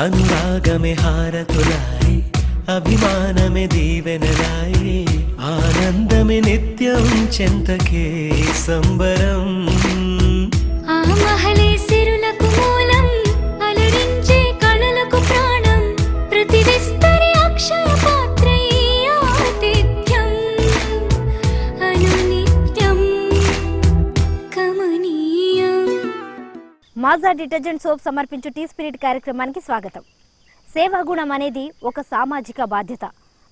అనురాగమే హారతులాయి అభిమానమే దీవెనలాయి ఆనందమే నిత్యం చెంతకే సంబరం ఆ మహలే సిరులకు మూలం అలరించే కళలకు ప్రాణం ప్రతి విస్తరి అక్షయ పాత్రై ఆతిథ్యం అనునిత్యం కమనీయం. మాజా డిటర్జెంట్ సోప్ సమర్పించు టీ స్పిరిట్ కార్యక్రమానికి స్వాగతం. సేవాగుణం అనేది ఒక సామాజిక బాధ్యత.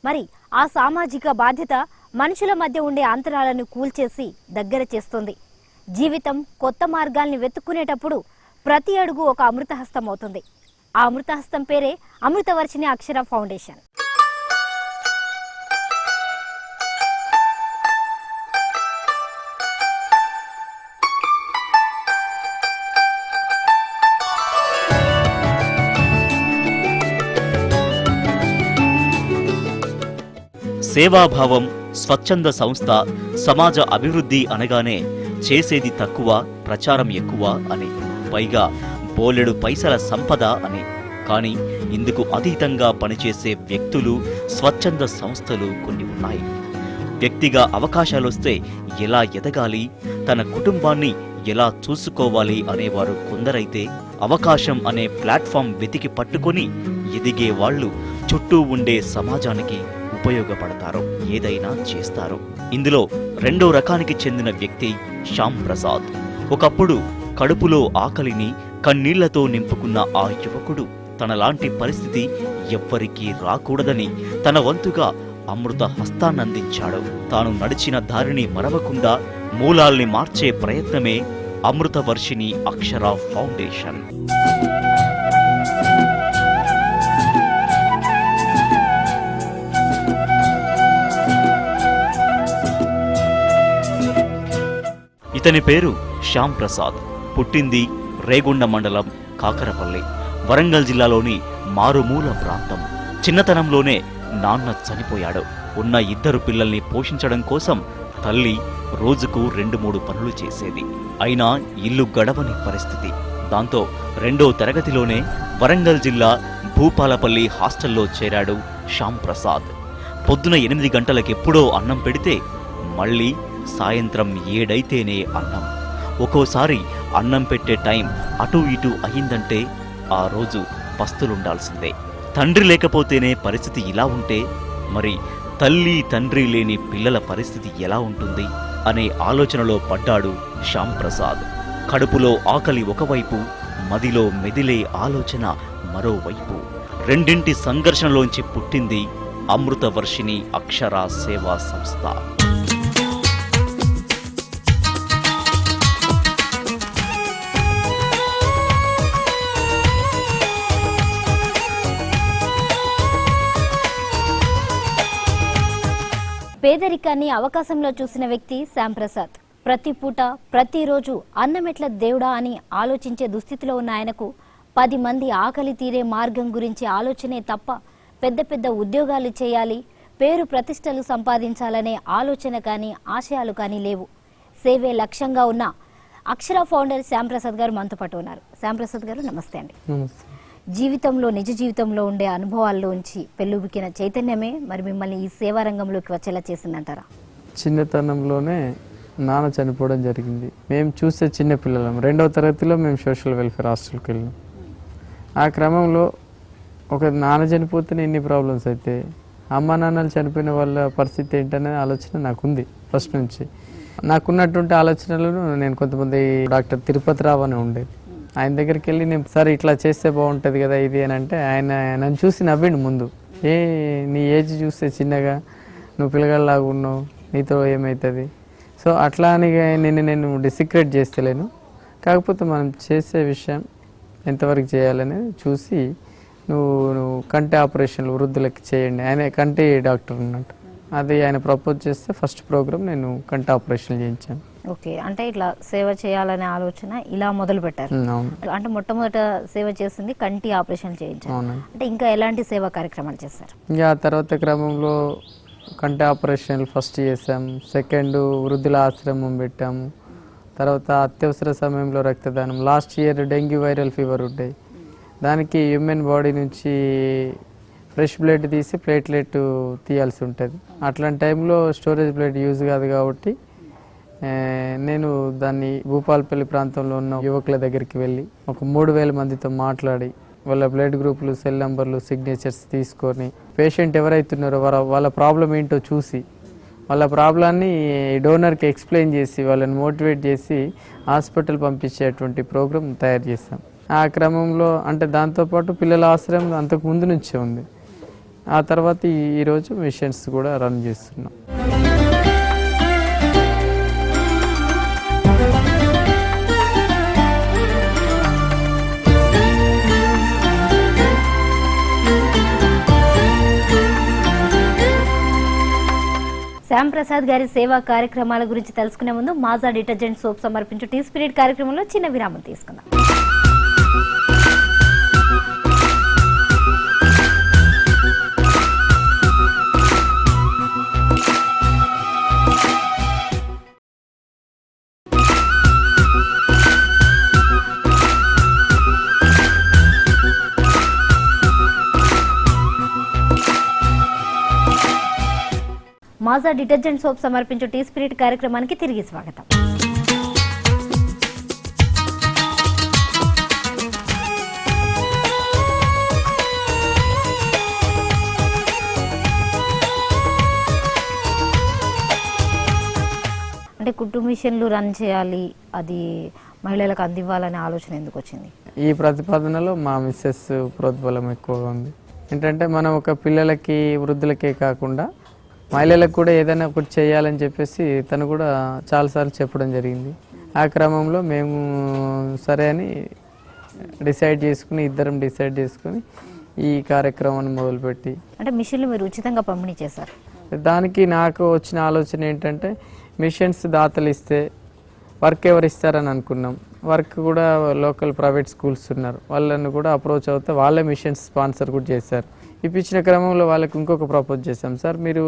మరి ఆ సామాజిక బాధ్యత మనుషుల మధ్య ఉండే అంతరాలను కూల్చేసి దగ్గర చేస్తుంది. జీవితం కొత్త మార్గాల్ని వెతుక్కునేటప్పుడు ప్రతి అడుగు ఒక అమృతహస్తం అవుతుంది. ఆ అమృతహస్తం పేరే అమృతవర్షిణి అక్షర ఫౌండేషన్. సేవాభావం, స్వచ్ఛంద సంస్థ, సమాజ అభివృద్ధి అనగానే చేసేది తక్కువ, ప్రచారం ఎక్కువ అని, పైగా బోలెడు పైసల సంపద అని. కానీ ఇందుకు అతీతంగా పనిచేసే వ్యక్తులు, స్వచ్ఛంద సంస్థలు కొన్ని ఉన్నాయి. వ్యక్తిగా అవకాశాలొస్తే ఎలా ఎదగాలి, తన కుటుంబాన్ని ఎలా చూసుకోవాలి అనేవారు కొందరైతే, అవకాశం అనే ప్లాట్ఫామ్ వెతికి పట్టుకొని ఎదిగే వాళ్ళు చుట్టూ ఉండే సమాజానికి ఉపయోగపడతారు, ఏదైనా చేస్తారు. ఇందులో రెండో రకానికి చెందిన వ్యక్తి శ్యామ్ ప్రసాద్. ఒకప్పుడు కడుపులో ఆకలిని కన్నీళ్లతో నింపుకున్న ఆ యువకుడు తనలాంటి పరిస్థితి ఎవ్వరికీ రాకూడదని తన వంతుగా అమృత హస్తాన్నందించాడు. తాను నడిచిన దారిని మరవకుండా మూలాల్ని మార్చే ప్రయత్నమే అమృతవర్షిణి అక్షర ఫౌండేషన్. ఇతని పేరు శ్యామ్ ప్రసాద్. పుట్టింది రేగొండ మండలం కాకరపల్లి, వరంగల్ జిల్లాలోని మారుమూల ప్రాంతం. చిన్నతనంలోనే నాన్న చనిపోయాడు. ఉన్న ఇద్దరు పిల్లల్ని పోషించడం కోసం తల్లి రోజుకు 2-3 పనులు చేసేది. అయినా ఇల్లు గడవని పరిస్థితి. దాంతో 2వ తరగతిలోనే వరంగల్ జిల్లా భూపాలపల్లి హాస్టల్లో చేరాడు శ్యామ్ ప్రసాద్. పొద్దున 8 గంటలకెప్పుడో అన్నం పెడితే మళ్ళీ సాయంత్రం 7 అయితేనే అన్నం. ఒక్కోసారి అన్నం పెట్టే టైం అటూ ఇటూ అయిందంటే ఆ రోజు పస్తులుండాల్సిందే. తండ్రి లేకపోతేనే పరిస్థితి ఇలా ఉంటే మరి తల్లి తండ్రి లేని పిల్లల పరిస్థితి ఎలా ఉంటుంది అనే ఆలోచనలో పడ్డాడు శ్యామ్ ప్రసాద్. కడుపులో ఆకలి ఒకవైపు, మదిలో మెదిలే ఆలోచన మరోవైపు. రెండింటి సంఘర్షణలోంచి పుట్టింది అమృతవర్షిణి అక్షర సేవా సంస్థ. పేదరికాన్ని అవకాశంలో చూసిన వ్యక్తి శ్యామ్ ప్రసాద్. ప్రతి పూట ప్రతిరోజు అన్నమెట్ల దేవుడా అని ఆలోచించే దుస్థితిలో ఉన్న ఆయనకు 10 మంది ఆకలి తీరే మార్గం గురించి ఆలోచనే తప్ప పెద్ద పెద్ద ఉద్యోగాలు చేయాలి, పేరు ప్రతిష్టలు సంపాదించాలనే ఆలోచన కానీ ఆశయాలు కానీ లేవు. సేవే లక్ష్యంగా ఉన్న అక్షర ఫౌండర్ శ్యామ్ ప్రసాద్ గారు మనతో పాటు ఉన్నారు. శ్యామ్ ప్రసాద్ గారు నమస్తే అండి. జీవితంలో నిజ జీవితంలో ఉండే అనుభవాల్లోంచి పెళ్ళుబికిన చైతన్యమే మరి మిమ్మల్ని ఈ సేవా రంగంలోకి వచ్చేలా చేసిందంటారా? చిన్నతనంలోనే నాన్న చనిపోవడం జరిగింది. మేము చూస్తే చిన్న పిల్లలం. 2వ తరగతిలో మేము సోషల్ వెల్ఫేర్ హాస్టల్కి వెళ్ళాం. ఆ క్రమంలో ఒక నాన్న చనిపోతేనే ఎన్ని ప్రాబ్లమ్స్ అయితే అమ్మ నాన్నలు చనిపోయిన వాళ్ళ పరిస్థితి ఏంటనే ఆలోచన నాకుంది ఫస్ట్ నుంచి. నాకున్నటువంటి ఆలోచనలను నేను కొంతమంది డాక్టర్ తిరుపతి రావు అని ఉండేది, ఆయన దగ్గరికి వెళ్ళి నేను సరే ఇట్లా చేస్తే బాగుంటుంది కదా ఇది అని అంటే ఆయన నన్ను చూసి నవ్విండు ముందు. నీ ఏజ్ చూస్తే చిన్నగా, నువ్వు పిల్లగాళ్ళలాగా ఉన్నావు, నీతో ఏమవుతుంది. సో అట్లా అని నేను డిసిక్రేట్ చేస్తలేను, కాకపోతే మనం చేసే విషయం ఎంతవరకు చేయాలనేది చూసి నువ్వు కంటి ఆపరేషన్లు వృద్ధులకి చేయండి, ఆయన కంటి డాక్టర్ అన్నట్టు, అది ఆయన ప్రపోజ్ చేస్తే ఫస్ట్ ప్రోగ్రామ్ నేను కంటి ఆపరేషన్ చేయించాను. ఓకే, అంటే ఇట్లా సేవ చేయాలనే ఆలోచన ఇలా మొదలు పెట్టారు. అంటే మొట్టమొదట సేవ చేసింది కంటి ఆపరేషన్ చేయించారు. అంటే ఇంకా ఎలాంటి సేవా కార్యక్రమాలు చేస్తారు? ఇంకా ఆ తర్వాత క్రమంలో కంటి ఆపరేషన్లు ఫస్ట్ చేసాం, సెకండ్ వృద్ధుల ఆశ్రమం పెట్టాము, తర్వాత అత్యవసర సమయంలో రక్తదానం. Last year dengue viral fever ఉంటాయి, దానికి హ్యూమన్ బాడీ నుంచి ఫ్రెష్ బ్లడ్ తీసి ప్లేట్లెట్ తీయాల్సి ఉంటుంది. అట్లాంటి టైంలో స్టోరేజ్ బ్లడ్ యూజ్ కాదు కాబట్టి నేను దాన్ని భూపాలపల్లి ప్రాంతంలో ఉన్న యువకుల దగ్గరికి వెళ్ళి ఒక 3000 మందితో మాట్లాడి వాళ్ళ బ్లడ్ గ్రూపులు, సెల్ నంబర్లు, సిగ్నేచర్స్ తీసుకొని పేషెంట్ ఎవరైతున్నారో వాళ్ళ ప్రాబ్లం ఏంటో చూసి వాళ్ళ ప్రాబ్లాన్ని డోనర్కి ఎక్స్ప్లెయిన్ చేసి వాళ్ళని మోటివేట్ చేసి హాస్పిటల్ పంపించేటువంటి ప్రోగ్రామ్ తయారు చేస్తాం. ఆ క్రమంలో అంటే దాంతోపాటు పిల్లల ఆశ్రయం అంతకు ముందు నుంచే ఉంది. ఆ తర్వాత ఈరోజు మిషన్స్ కూడా రన్ చేస్తున్నాం. శ్యామ్ ప్రసాద్ గారి సేవా కార్యక్రమాల గురించి తెలుసుకునే ముందు మాజా డిటర్జెంట్ సోప్ సమర్పించు టీ స్పిరిట్ కార్యక్రమంలో చిన్న విరామం తీసుకుందాం. మాజా డిటర్జెంట్ సోప్ సమర్పించు టీ స్పిరిట్ కార్యక్రమానికి తిరిగి స్వాగతం. అంటే కుటుంబ మిషన్లు రన్ చేయాలి, అది మహిళలకు అందివ్వాలనే ఆలోచన ఎందుకు వచ్చింది? ఈ ప్రతిపాదనలో మా మిస్సెస్ ప్రోద్బలం ఎక్కువగా ఉంది. ఏంటంటే మనం ఒక పిల్లలకి, వృద్ధులకే కాకుండా మహిళలకు కూడా ఏదైనా ఒకటి చేయాలని చెప్పేసి తను కూడా చాలాసార్లు చెప్పడం జరిగింది. ఆ క్రమంలో మేము సరే అని ఇద్దరం డిసైడ్ చేసుకుని ఈ కార్యక్రమాన్ని మొదలుపెట్టి, అంటే మిషన్లు మీరు ఉచితంగా పంపిణీ చేశారు. దానికి నాకు వచ్చిన ఆలోచన ఏంటంటే మిషన్స్ దాతలు ఇస్తే వర్క్ ఎవరు ఇస్తారని అనుకున్నాం. వర్క్ కూడా లోకల్ ప్రైవేట్ స్కూల్స్ ఉన్నారు, వాళ్ళని కూడా అప్రోచ్ అవుతే వాళ్ళే మిషన్స్ స్పాన్సర్ కూడా చేశారు. ఇప్పించిన క్రమంలో వాళ్ళకి ఇంకొక ప్రపోజ్ చేశాం, సార్ మీరు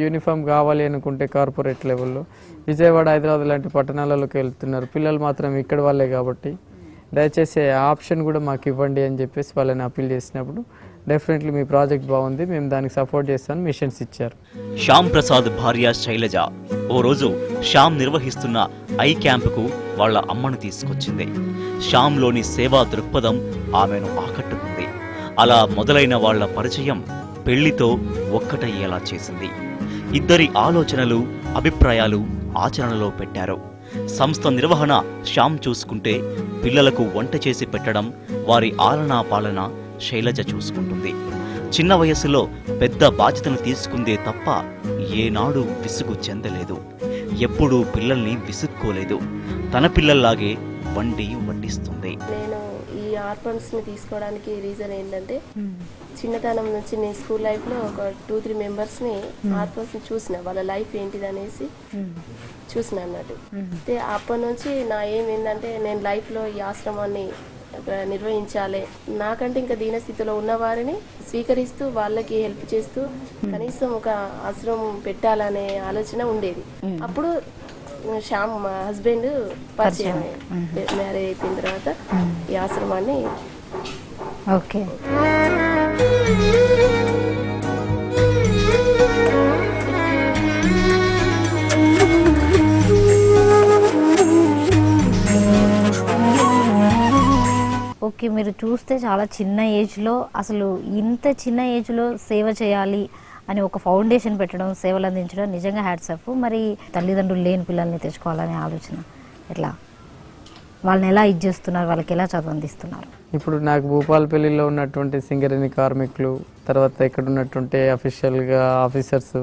యూనిఫామ్ కావాలి అనుకుంటే కార్పొరేట్ లెవెల్లో విజయవాడ, హైదరాబాద్ లాంటి పట్టణాలలోకి వెళ్తున్నారు, పిల్లలు మాత్రం ఇక్కడ వాళ్ళే కాబట్టి దయచేసి ఆప్షన్ కూడా మాకు ఇవ్వండి అని చెప్పేసి వాళ్ళని అప్పీల్ చేసినప్పుడు డెఫినెట్లీ మీ ప్రాజెక్ట్ బాగుంది, మేము దానికి సపోర్ట్ చేస్తాను, మిషన్స్ ఇచ్చారు. శ్యామ్ ప్రసాద్ భార్య శైలజ ఓ రోజు శ్యామ్ నిర్వహిస్తున్న ఐ క్యాంపుకు వాళ్ళ అమ్మను తీసుకొచ్చింది. శ్యామ్లోని సేవా దృక్పథం ఆమెను ఆకట్టుకుంది. అలా మొదలైన వాళ్ల పరిచయం పెళ్లితో ఒక్కటయ్యేలా చేసింది. ఇద్దరి ఆలోచనలు, అభిప్రాయాలు ఆచరణలో పెట్టారు. సంస్థ నిర్వహణ శ్యామ్ చూసుకుంటే పిల్లలకు వంట చేసి పెట్టడం, వారి ఆలనా పాలన శైలజ చూసుకుంటుంది. చిన్న వయసులో పెద్ద బాధ్యతను తీసుకుందే తప్ప ఏనాడు విసుగు చెందలేదు. ఎప్పుడూ పిల్లల్ని విసుక్కోలేదు. తన పిల్లల్లాగే వండి వడ్డిస్తుంది. నేను ఈ ఆర్ఫన్స్ని తీసుకోవడానికి రీజన్ ఏంటంటే చిన్నతనం నుంచి నేను స్కూల్ లైఫ్లో ఒక 2-3 మెంబర్స్ని ఆర్ఫన్స్ని చూసిన, వాళ్ళ లైఫ్ ఏంటిది అనేసి చూసిన అన్నట్టు. అయితే అప్పటి నుంచి నా ఏం ఏంటంటే నేను లైఫ్లో ఈ ఆశ్రమాన్ని నిర్వహించాలి, నాకంటే ఇంకా దీనస్థితిలో ఉన్న వారిని స్వీకరిస్తూ వాళ్ళకి హెల్ప్ చేస్తూ కనీసం ఒక ఆశ్రమం పెట్టాలనే ఆలోచన ఉండేది. అప్పుడు శ్యామ్ మా హస్బెండ్ పరిచయం, మ్యారేజ్ అయిపోయిన తర్వాత ఈ ఆశ్రమాన్ని ఓకే ఓకే మీరు చూస్తే చాలా చిన్న ఏజ్లో, అసలు ఇంత చిన్న ఏజ్లో సేవ చేయాలి అని ఒక ఫౌండేషన్ పెట్టడం, సేవలు అందించడం నిజంగా హ్యాట్స్ ఆఫ్. మరి తల్లిదండ్రులు లేని పిల్లల్ని తెచ్చుకోవాలనే ఆలోచన ఎట్లా, వాళ్ళని ఎలా ఇచ్చేస్తున్నారు, వాళ్ళకి ఎలా చదువు అందిస్తున్నారు? ఇప్పుడు నాకు భూపాలపల్లిలో ఉన్నటువంటి సింగరేణి కార్మికులు, తర్వాత ఇక్కడ ఉన్నటువంటి అఫీషియల్గా ఆఫీసర్స్,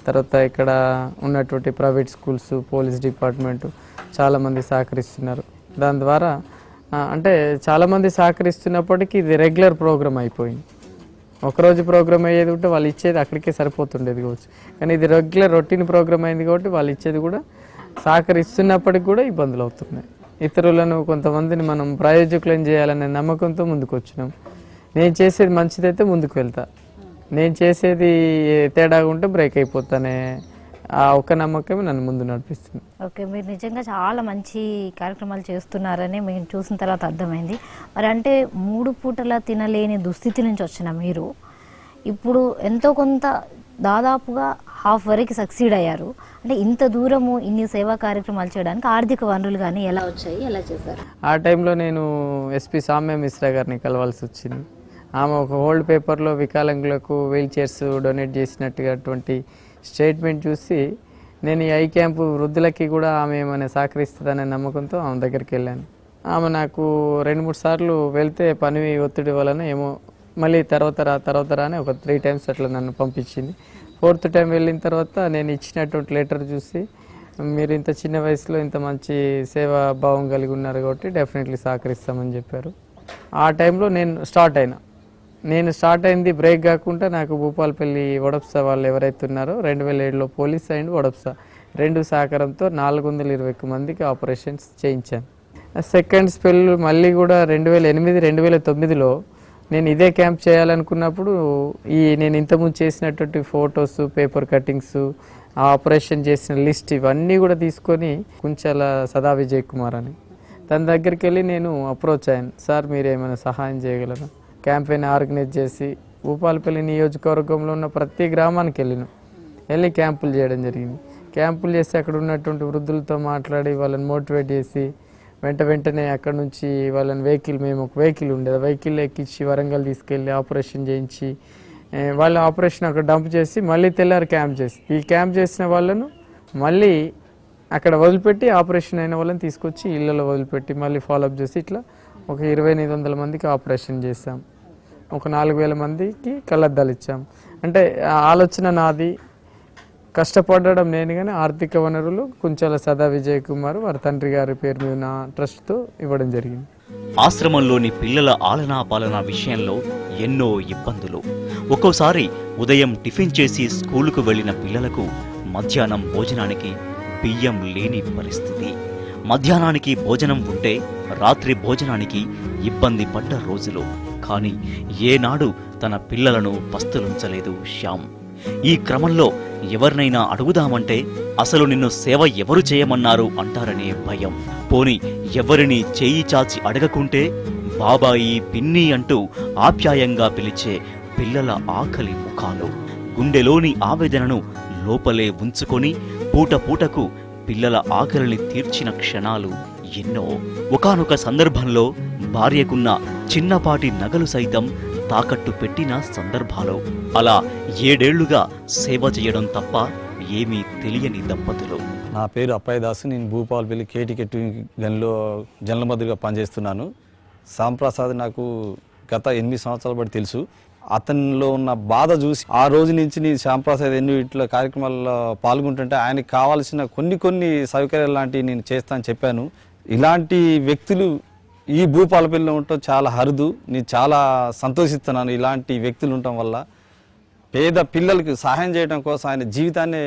తర్వాత ఇక్కడ ఉన్నటువంటి ప్రైవేట్ స్కూల్స్, పోలీస్ డిపార్ట్మెంట్ చాలామంది సహకరిస్తున్నారు. దాని ద్వారా అంటే చాలామంది సహకరిస్తున్నప్పటికీ ఇది రెగ్యులర్ ప్రోగ్రామ్ అయిపోయింది. ఒకరోజు ప్రోగ్రామ్ అయ్యేది ఉంటే వాళ్ళు ఇచ్చేది అక్కడికే సరిపోతుండేది కావచ్చు, కానీ ఇది రెగ్యులర్ రొటీన్ ప్రోగ్రామ్ అయింది కాబట్టి వాళ్ళు ఇచ్చేది కూడా సహకరిస్తున్నప్పటికి కూడా ఇబ్బందులు అవుతున్నాయి. ఇతరులను కొంతమందిని మనం ప్రయోజకులను చేయాలనే నమ్మకంతో ముందుకు వచ్చినాం. నేను చేసేది మంచిదైతే ముందుకు వెళ్తా, నేను చేసేది తేడాగా ఉంటే బ్రేక్ అయిపోతానే ఆ ఒక్క నమ్మకమే నన్ను ముందు నడిపిస్తుంది. ఓకే, మీరు నిజంగా చాలా మంచి కార్యక్రమాలు చేస్తున్నారని మేము చూసిన తర్వాత అర్థమైంది. మరి అంటే 3 పూటలా తినలేని దుస్థితి నుంచి వచ్చిన మీరు ఇప్పుడు ఎంతో కొంత దాదాపుగా హాఫ్ వరకు సక్సీడ్ అయ్యారు. అంటే ఇంత దూరము ఇన్ని సేవా కార్యక్రమాలు చేయడానికి ఆర్థిక వనరులు కానీ ఎలా వచ్చాయి, ఎలా చేశారు? ఆ టైంలో నేను ఎస్పీ సామ్య మిశ్రా గారిని కలవాల్సి వచ్చింది. ఆమె ఒక హోల్డ్ పేపర్లో వికలాంగులకు వీల్ చైర్స్ డొనేట్ చేసినట్టుటువంటి స్టేట్మెంట్ చూసి నేను ఈ ఐ క్యాంపు వృద్ధులకి కూడా ఆమె ఏమైనా సహకరిస్తుందనే నమ్మకంతో ఆమె దగ్గరికి వెళ్ళాను. ఆమె నాకు 2-3 సార్లు వెళ్తే పని ఒత్తిడి వలన ఏమో మళ్ళీ తర్వాత రా అని ఒక 3 times అట్లా నన్ను పంపించింది. 4th time వెళ్ళిన తర్వాత నేను ఇచ్చినటువంటి లెటర్ చూసి మీరు ఇంత చిన్న వయసులో ఇంత మంచి సేవా భావం కలిగి ఉన్నారు కాబట్టి డెఫినెట్లీ సహకరిస్తామని చెప్పారు. ఆ టైంలో నేను స్టార్ట్ అయింది బ్రేక్ కాకుండా నాకు భూపాలపల్లి వడప్సా వాళ్ళు ఎవరైతే ఉన్నారో 2007లో పోలీస్ అండ్ వడప్సా 2 సహకారంతో 420 మందికి ఆపరేషన్స్ చేయించాను. సెకండ్ స్పెల్ మళ్ళీ కూడా 2008-2009లో నేను ఇదే క్యాంప్ చేయాలనుకున్నప్పుడు నేను ఇంతకుముందు చేసినటువంటి ఫొటోస్, పేపర్ కటింగ్స్, ఆ ఆపరేషన్ చేసిన లిస్ట్ ఇవన్నీ కూడా తీసుకొని కుంచాల సదా విజయ్ కుమార్ అని తన దగ్గరికి వెళ్ళి నేను అప్రోచ్ అయ్యాను. సార్ మీరు ఏమైనా సహాయం చేయగలరా? క్యాంపెయిన్ ఆర్గనైజ్ చేసి భూపాలపల్లి నియోజకవర్గంలో ఉన్న ప్రతి గ్రామానికి వెళ్ళి క్యాంపులు చేయడం జరిగింది. క్యాంపులు చేసి అక్కడ ఉన్నటువంటి వృద్ధులతో మాట్లాడి వాళ్ళని మోటివేట్ చేసి వెంటనే అక్కడ నుంచి వాళ్ళని మేము ఒక వెహికల్ ఉండేది, వెహికల్ ఎక్కించి వరంగల్ తీసుకెళ్ళి ఆపరేషన్ చేయించి వాళ్ళ ఆపరేషన్ అక్కడ డంప్ చేసి మళ్ళీ తెల్లారి క్యాంప్ చేసి ఈ క్యాంప్ చేసిన వాళ్ళను మళ్ళీ అక్కడ వదిలిపెట్టి ఆపరేషన్ అయిన వాళ్ళని తీసుకొచ్చి ఇళ్ళలో వదిలిపెట్టి మళ్ళీ ఫాలోఅప్ చేసి ఇట్లా ఒక 2,500 మందికి ఆపరేషన్ చేసాం. ఒక 4,000 మందికి కళ్ళద్దాలు ఇచ్చాం. అంటే ఆలోచన నాది, కష్టపడడం నేను, కానీ ఆర్థిక వనరులు కుంచాల సదా విజయ్ కుమార్ వారి తండ్రి గారి పేరు మీద నా ట్రస్ట్తో ఇవ్వడం జరిగింది. ఆశ్రమంలోని పిల్లల ఆలనా పాలనా విషయంలో ఎన్నో ఇబ్బందులు. ఒక్కోసారి ఉదయం టిఫిన్ చేసి స్కూలుకు వెళ్లిన పిల్లలకు మధ్యాహ్నం భోజనానికి బియ్యం లేని పరిస్థితి. మధ్యాహ్నానికి భోజనం ఉంటే రాత్రి భోజనానికి ఇబ్బంది పడ్డ రోజులు. కానీ ఏనాడు తన పిల్లలను పస్తులుంచలేదు శ్యామ్. ఈ క్రమంలో ఎవరినైనా అడుగుదామంటే అసలు నిన్ను సేవ ఎవరు చేయమన్నారు అంటారనే భయం. పోని ఎవరిని చేయి చాచి అడగకుంటే బాబాయి, పిన్ని అంటూ ఆప్యాయంగా పిలిచే పిల్లల ఆకలి ముఖాలు, గుండెలోని ఆవేదనను లోపలే ఉంచుకొని పూటకు పిల్లల ఆకలిని తీర్చిన క్షణాలు ఎన్నో. ఒకానొక సందర్భంలో భార్యకున్న చిన్నపాటి నగలు సైతం తాకట్టు పెట్టిన సందర్భాలు. అలా 7 ఏళ్లుగా సేవ చేయడం తప్ప ఏమీ తెలియని దంపతులు. నా పేరు అప్పయ్య దాసు. నేను భూపాలపల్లి కేటికెట్టు గనిలో జనరల్ మధ్యగా పనిచేస్తున్నాను. శ్యాంప్రసాద్ నాకు గత 8 సంవత్సరాల బట్టి తెలుసు. అతనిలో ఉన్న బాధ చూసి ఆ రోజు నుంచి నేను శ్యాంప్రసాద్ ఎన్నో ఇట్లా కార్యక్రమాల్లో పాల్గొంటుంటే ఆయనకు కావాల్సిన కొన్ని సౌకర్యాలు లాంటివి నేను చేస్తానని చెప్పాను. ఇలాంటి వ్యక్తులు ఈ భూపాలపల్లిలో ఉండటం చాలా అరుదు. నేను చాలా సంతోషిస్తున్నాను ఇలాంటి వ్యక్తులు ఉండటం వల్ల. పేద పిల్లలకు సహాయం చేయడం కోసం ఆయన జీవితాన్ని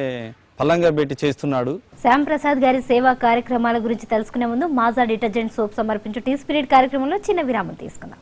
ఫలంగా పెట్టి చేస్తున్నాడు. శ్యాంప్రసాద్ గారి సేవా కార్యక్రమాల గురించి తెలుసుకునే ముందు మాజా డిటర్జెంట్ సోప్ సమర్పించు టీ స్పిరిట్ కార్యక్రమంలో చిన్న విరామం తీసుకుందాం.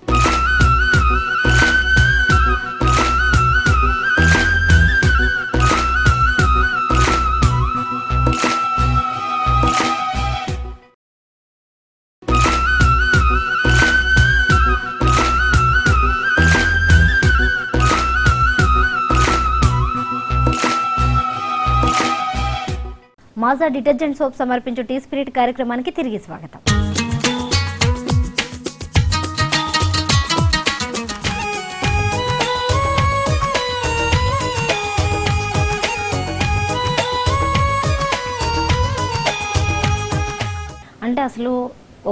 మాజా డిటర్జెంట్ సోప్ సమర్పించు టీ స్పిరిట్ కార్యక్రమానికి తిరిగి స్వాగతం. అంటే అసలు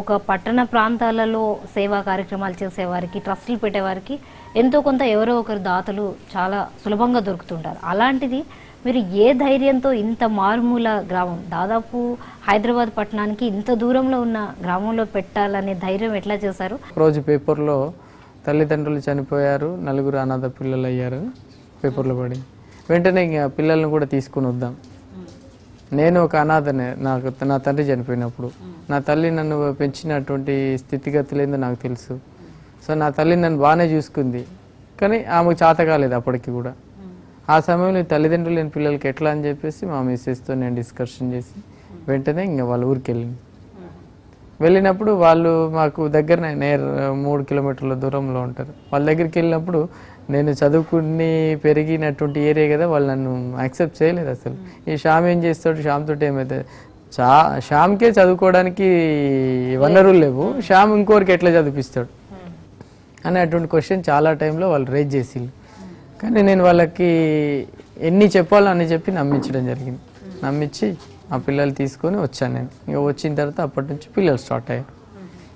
ఒక పట్టణ ప్రాంతాలలో సేవా కార్యక్రమాలు చేసేవారికి, ట్రస్టులు పెట్టేవారికి ఎంతో కొంత ఎవరో ఒకరు దాతలు చాలా సులభంగా దొరుకుతుంటారు. అలాంటిది మీరు ఏ ధైర్యంతో ఇంత మారుమూల గ్రామం, దాదాపు హైదరాబాద్ పట్టణానికి ఇంత దూరంలో ఉన్న గ్రామంలో పెట్టాలనే ధైర్యం ఎట్లా చేశారు? రోజు పేపర్లో తల్లిదండ్రులు చనిపోయారు, 4 అనాథ పిల్లలు అయ్యారు పేపర్లో పడి, వెంటనే పిల్లల్ని కూడా తీసుకుని వద్దాం. నేను ఒక అనాథనే, నా తండ్రి చనిపోయినప్పుడు నా తల్లి నన్ను పెంచినటువంటి స్థితిగతులు ఏందో నాకు తెలుసు. సో నా తల్లి నన్ను బాగానే చూసుకుంది, కానీ ఆమెకు చేత కాలేదు అప్పటికి కూడా. ఆ సమయంలో తల్లిదండ్రులు లేని పిల్లలకి ఎట్లా అని చెప్పేసి మా మిస్సెస్తో నేను డిస్కషన్ చేసి వెంటనే ఇంకా వాళ్ళ ఊరికి వెళ్ళినప్పుడు వాళ్ళు మాకు దగ్గరనే 3 కిలోమీటర్ల దూరంలో ఉంటారు. వాళ్ళ దగ్గరికి వెళ్ళినప్పుడు నేను చదువుకుని పెరిగినటువంటి ఏరియా కదా, వాళ్ళు నన్ను యాక్సెప్ట్ చేయలేదు అసలు. ఈ శ్యామ్ ఏం చేస్తాడు, శ్యామ్ తోటి ఏమైతే శ్యామ్కే చదువుకోవడానికి వనరులు లేవు, శ్యామ్ ఇంకోరికి ఎట్లా చదివిస్తాడు అని అటువంటి క్వశ్చన్ చాలా టైంలో వాళ్ళు రేజ్ చేసిళ్ళు. కానీ నేను వాళ్ళకి ఎన్ని చెప్పాలో అన్ని చెప్పి నమ్మించడం జరిగింది. నమ్మించి ఆ పిల్లలు తీసుకొని వచ్చాను నేను. ఇంకా వచ్చిన తర్వాత అప్పటి నుంచి పిల్లలు స్టార్ట్ అయ్యారు.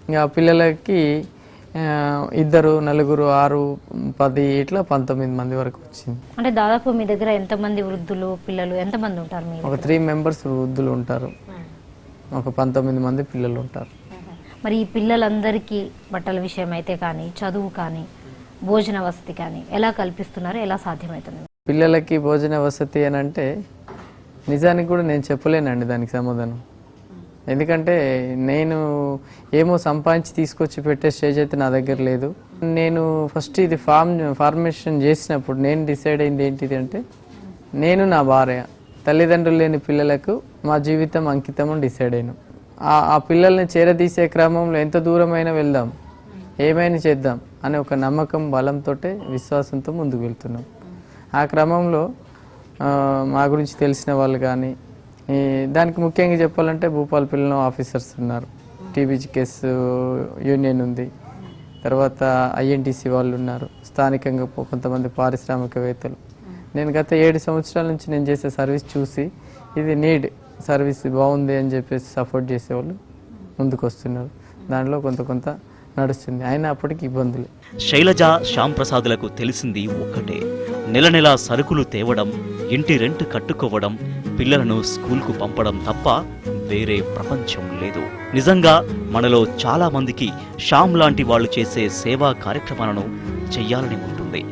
ఇంకా ఆ పిల్లలకి 2, 4, 6, 10 ఇట్లా 19 మంది వరకు వచ్చింది. అంటే దాదాపు మీ దగ్గర ఎంతమంది వృద్ధులు పిల్లలు ఎంతమంది ఉంటారు? ఒక 3 మెంబర్స్ వృద్ధులు ఉంటారు, ఒక 19 మంది పిల్లలు ఉంటారు. మరి ఈ పిల్లలందరికీ బట్టల విషయం అయితే కానీ, చదువు కానీ, భోజన వసతి కానీ ఎలా కల్పిస్తున్నారు, ఎలా సాధ్యమవుతుంది? పిల్లలకి భోజన వసతి అని అంటే నిజానికి కూడా నేను చెప్పలేనండి దానికి సమాధానం. ఎందుకంటే నేను ఏమో సంపాదించి తీసుకొచ్చి పెట్టే స్టేజ్ అయితే నా దగ్గర లేదు. నేను ఫస్ట్ ఇది ఫార్మేషన్ చేసినప్పుడు నేను డిసైడ్ అయింది ఏంటిది అంటే, నేను నా భార్య తల్లిదండ్రులు లేని పిల్లలకు మా జీవితం అంకితం అని డిసైడ్ అయినాం. ఆ పిల్లల్ని చేరదీసే క్రమంలో ఎంత దూరమైనా వెళ్దాం, ఏమైనా చేద్దాం అనే ఒక నమ్మకం, బలంతో, విశ్వాసంతో ముందుకు వెళ్తున్నాం. ఆ క్రమంలో మా గురించి తెలిసిన వాళ్ళు కానీ, దానికి ముఖ్యంగా చెప్పాలంటే భూపాలపల్లిలో ఆఫీసర్స్ ఉన్నారు, టీబీజీకేఎస్ యూనియన్ ఉంది, తర్వాత ఐఎన్టీసీ వాళ్ళు ఉన్నారు, స్థానికంగా కొంతమంది పారిశ్రామికవేత్తలు. నేను గత 7 సంవత్సరాల నుంచి నేను చేసే సర్వీస్ చూసి ఇది నీడ్ సర్వీస్ బాగుంది అని చెప్పేసి సపోర్ట్ చేసేవాళ్ళు ముందుకు వస్తున్నారు. దాంట్లో కొంత నడుస్తుంది, అయినా అప్పటికి ఇబ్బందులు. శైలజ, శ్యామ్ ప్రసాద్లకు తెలిసింది ఒక్కటే, నెల సరుకులు తేవడం, ఇంటి రెంట్ కట్టుకోవడం, పిల్లలను స్కూల్కు పంపడం తప్ప వేరే ప్రపంచం లేదు. నిజంగా మనలో చాలా మందికి శ్యామ్ లాంటి వాళ్ళు చేసే సేవా కార్యక్రమాలను చెయ్యాలని ఉంటుంది.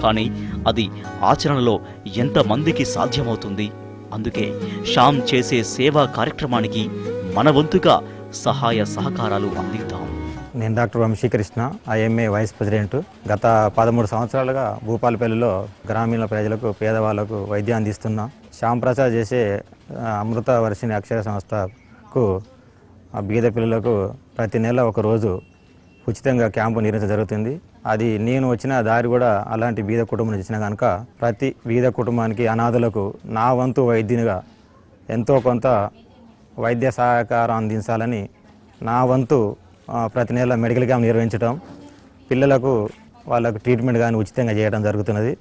కానీ అది ఆచరణలో ఎంతమందికి సాధ్యమవుతుంది? అందుకే శ్యామ్ చేసే సేవా కార్యక్రమానికి మన వంతుగా సహాయ సహకారాలు అందిద్దాం. నేను doctor Vamsikrishna, IMA vice president. గత 13 సంవత్సరాలుగా భూపాలపల్లిలో గ్రామీణ ప్రజలకు, పేదవాళ్లకు వైద్యం అందిస్తున్నా. శ్యామ్ ప్రసాద్ చేసే అమృత వర్షిణి అక్షర సంస్థకు బీద పిల్లలకు ప్రతి నెల ఒక రోజు ఉచితంగా క్యాంపు నిర్వహించడం జరుగుతుంది. అది నేను వచ్చిన దారి కూడా అలాంటి బీద కుటుంబం నుంచి వచ్చిన కనుక ప్రతి బీద కుటుంబానికి, అనాథులకు నా వంతు వైద్యునిగా ఎంతో కొంత వైద్య సహకారం అందించాలని నా వంతు ప్రతి నెల మెడికల్ క్యాంప్ నిర్వహించడం, పిల్లలకు వాళ్ళకు ట్రీట్మెంట్ కానీ ఉచితంగా చేయడం జరుగుతున్నది.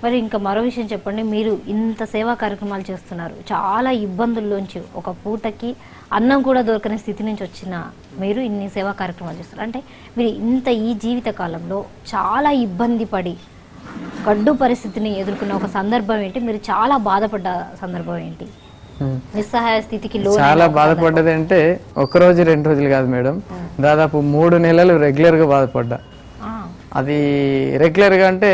మరి ఇంకా మరో విషయం చెప్పండి, మీరు ఇంత సేవా కార్యక్రమాలు చేస్తున్నారు, చాలా ఇబ్బందుల్లోంచి ఒక పూటకి అన్నం కూడా దొరకని స్థితి నుంచి వచ్చిన మీరు ఇన్ని సేవా కార్యక్రమాలు చేస్తారు అంటే, మీరు ఇంత ఈ జీవిత కాలంలో చాలా ఇబ్బంది పడి గడ్డు పరిస్థితిని ఎదుర్కొన్న ఒక సందర్భం ఏంటి? మీరు చాలా బాధపడ్డ సందర్భం ఏంటి? నిస్సహాయ స్థితికి చాలా బాధపడ్డది అంటే 1 రోజు 2 రోజులు కాదు మేడం, దాదాపు 3 నెలలు రెగ్యులర్గా బాధపడ్డా. అది రెగ్యులర్గా అంటే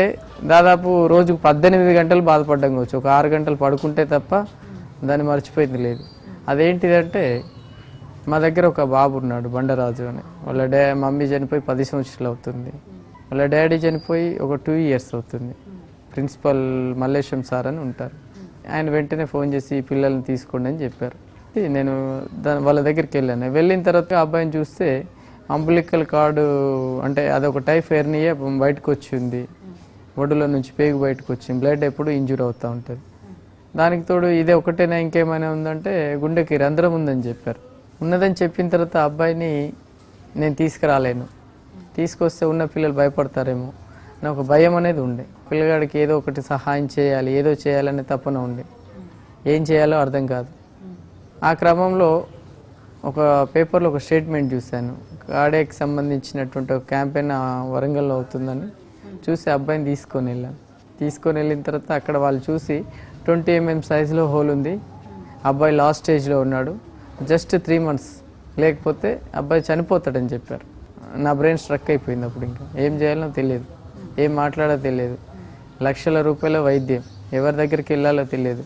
దాదాపు రోజుకు 18 గంటలు బాధపడ్డం కావచ్చు. ఒక 6 గంటలు పడుకుంటే తప్ప దాన్ని మర్చిపోయింది లేదు. అదేంటిదంటే, మా దగ్గర ఒక బాబు ఉన్నాడు బండరాజు అని. వాళ్ళ మమ్మీ చనిపోయి 10 సంవత్సరాలు అవుతుంది, వాళ్ళ డాడీ చనిపోయి ఒక 2 ఇయర్స్ అవుతుంది. ప్రిన్సిపల్ మల్లేశం సార్ అని ఉంటారు. ఆయన వెంటనే ఫోన్ చేసి పిల్లల్ని తీసుకోండి అని చెప్పారు. నేను వాళ్ళ దగ్గరికి వెళ్ళాను. వెళ్ళిన తర్వాత అబ్బాయిని చూస్తే అంబులికల్ కార్డు అంటే అదొక టైప్ ఎర్నియా బయటకు వచ్చింది, ఒడ్డులో నుంచి పేగు బయటకు వచ్చింది, బ్లడ్ ఎప్పుడు ఇంజూర్ అవుతూ ఉంటుంది. దానికి తోడు ఇదే ఒకటేనా ఇంకేమైనా ఉందంటే గుండెకి రంధ్రం ఉందని చెప్పారు. ఉన్నదని చెప్పిన తర్వాత అబ్బాయిని నేను తీసుకురాలేను, తీసుకొస్తే ఉన్న పిల్లలు భయపడతారేమో అని ఒక భయం అనేది ఉండే. పిల్లగాడికి ఏదో ఒకటి సహాయం చేయాలి, ఏదో చేయాలనే తపన ఉండే, ఏం చేయాలో అర్థం కాదు. ఆ క్రమంలో ఒక పేపర్లో ఒక స్టేట్మెంట్ చూశాను, కార్డియాక్ సంబంధించినటువంటి ఒక క్యాంపెయిన్ వరంగల్లో అవుతుందని చూసి అబ్బాయిని తీసుకొని వెళ్ళాను. తీసుకొని వెళ్ళిన తర్వాత అక్కడ వాళ్ళు చూసి 20 mm సైజులో హోల్ ఉంది, అబ్బాయి లాస్ట్ స్టేజ్లో ఉన్నాడు, జస్ట్ 3 months, లేకపోతే అబ్బాయి చనిపోతాడని చెప్పారు. నా బ్రెయిన్ స్ట్రక్ అయిపోయింది. అప్పుడు ఇంకా ఏం చేయాలో తెలియదు, ఏం మాట్లాడో తెలియదు, లక్షల రూపాయల వైద్యం, ఎవరి దగ్గరికి వెళ్ళాలో తెలియదు.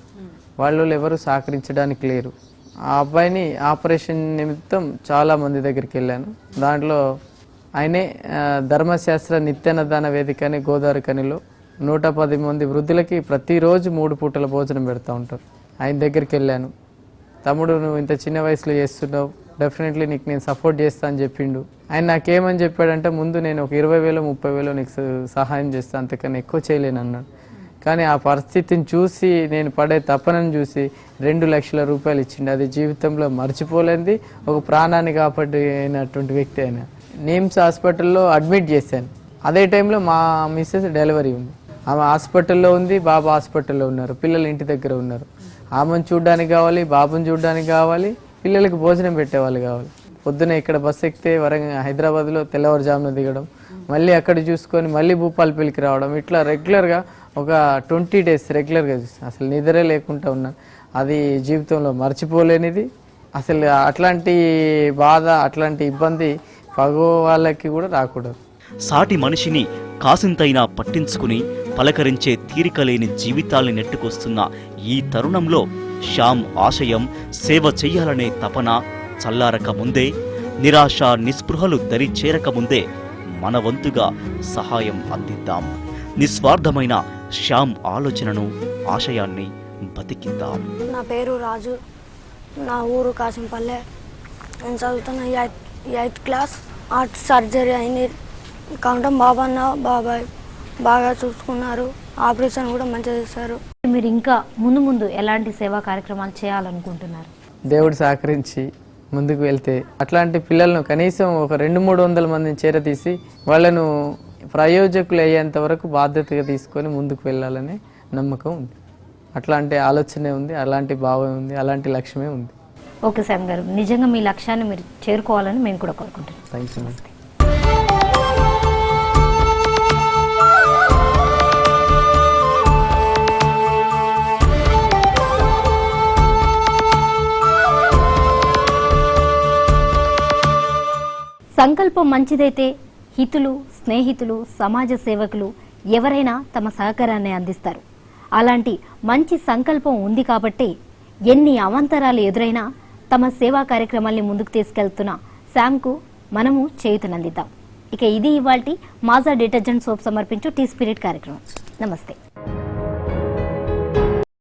వాళ్ళు ఎవరు సహకరించడానికి లేరు. ఆ అబ్బాయిని ఆపరేషన్ నిమిత్తం చాలా మంది దగ్గరికి వెళ్ళాను. దాంట్లో ఆయనే ధర్మశాస్త్ర నిత్యాన్నదాన వేదిక అని గోదావరి కనిలో 110 మంది వృద్ధులకి ప్రతిరోజు 3 పూటల భోజనం పెడతా ఉంటారు. ఆయన దగ్గరికి వెళ్ళాను. తమ్ముడు, నువ్వు ఇంత చిన్న వయసులో చేస్తున్నావు, డెఫినెట్లీ నీకు నేను సపోర్ట్ చేస్తా అని చెప్పిండు. ఆయన నాకేమని చెప్పాడంటే, ముందు నేను ఒక 20,000 30,000 నీకు సహాయం చేస్తాను, అంతకన్నా ఎక్కువ చేయలేను అన్నాడు. కానీ ఆ పరిస్థితిని చూసి, నేను పడే తపనను చూసి 2 లక్షల రూపాయలు ఇచ్చిండు. అది జీవితంలో మర్చిపోలేనిది, ఒక ప్రాణాన్ని కాపాడినటువంటి వ్యక్తి ఆయన. నిమ్స్ హాస్పిటల్లో అడ్మిట్ చేశాను. అదే టైంలో మా మిస్సెస్ డెలివరీ ఉంది. ఆమె హాస్పిటల్లో ఉంది, బాబు హాస్పిటల్లో ఉన్నారు, పిల్లలు ఇంటి దగ్గర ఉన్నారు. ఆమెను చూడడానికి కావాలి, బాబుని చూడడానికి కావాలి, పిల్లలకి భోజనం పెట్టేవాళ్ళు కావాలి. పొద్దున ఇక్కడ బస్సు ఎక్కితే హైదరాబాద్లో తెల్లవారుజామున దిగడం, మళ్ళీ అక్కడ చూసుకొని మళ్ళీ భూపాలపల్లికి రావడం, ఇట్లా రెగ్యులర్గా ఒక 20 డేస్ రెగ్యులర్గా చూస్తాను. అసలు నిద్రే లేకుండా ఉన్నాను. అది జీవితంలో మర్చిపోలేనిది. అసలు అట్లాంటి బాధ, అట్లాంటి ఇబ్బంది పగో వాళ్ళకి కూడా రాకూడదు. సాటి మనిషిని కాసింతైనా పట్టించుకుని పలకరించే తీరిక లేని జీవితాల్ని నెట్టుకొస్తున్న ఈ తరుణంలో శ్యామ్ ఆశయం సేవ చెయ్యాలనే తపన చల్లారక ముందే, నిరాశ నిస్పృహలు దరి చేరక ముందే మన వంతుగా సహాయం అందిద్దాం. నిస్వార్థమైన శ్యామ్ ఆలోచనను, ఆశయాన్ని బతికిద్దాం. నా పేరు రాజు, నా ఊరు కాసింపల్లె. నేను చదువుతున్న 8th క్లాస్. హార్ట్ సర్జరీ అయింది. కావటం బాబన్న బాబాయ్ బాగా చూసుకున్నారు. ఆపరేషన్ కూడా మంచిగా చేశారు. మీరు ఇంకా ముందు ముందు ఎలాంటి సేవా కార్యక్రమాలు చేయాలనుకుంటున్నారు? దేవుడు సహకరించి ముందుకు వెళ్తే అట్లాంటి పిల్లలను కనీసం ఒక 200-300 మందిని చేరతీసి వాళ్ళను ప్రయోజకులు అయ్యేంత వరకు బాధ్యతగా తీసుకొని ముందుకు వెళ్ళాలనే నమ్మకం ఉంది. అట్లాంటి ఆలోచనే ఉంది, అలాంటి భావం ఉంది, అలాంటి లక్ష్యమే ఉంది. ఓకే శ్యామ్ గారు, నిజంగా మీ లక్ష్యాన్ని మీరు చేరుకోవాలని మేము కూడా కోరుకుంటున్నాం. Thank you. సంకల్పం మంచిదైతే హితులు, స్నేహితులు, సమాజ సేవకులు ఎవరైనా తమ సహకారాన్ని అందిస్తారు. అలాంటి మంచి సంకల్పం ఉంది కాబట్టి ఎన్ని అవాంతరాలు ఎదురైనా తమ సేవా కార్యక్రమాల్ని ముందుకు తీసుకెళ్తున్న శ్యామ్కు మనము చేయూతనందిద్దాం. ఇక ఇది ఇవాల్టి మాజా డిటర్జెంట్ సోప్ సమర్పించు టీ స్పిరిట్ కార్యక్రమం. నమస్తే.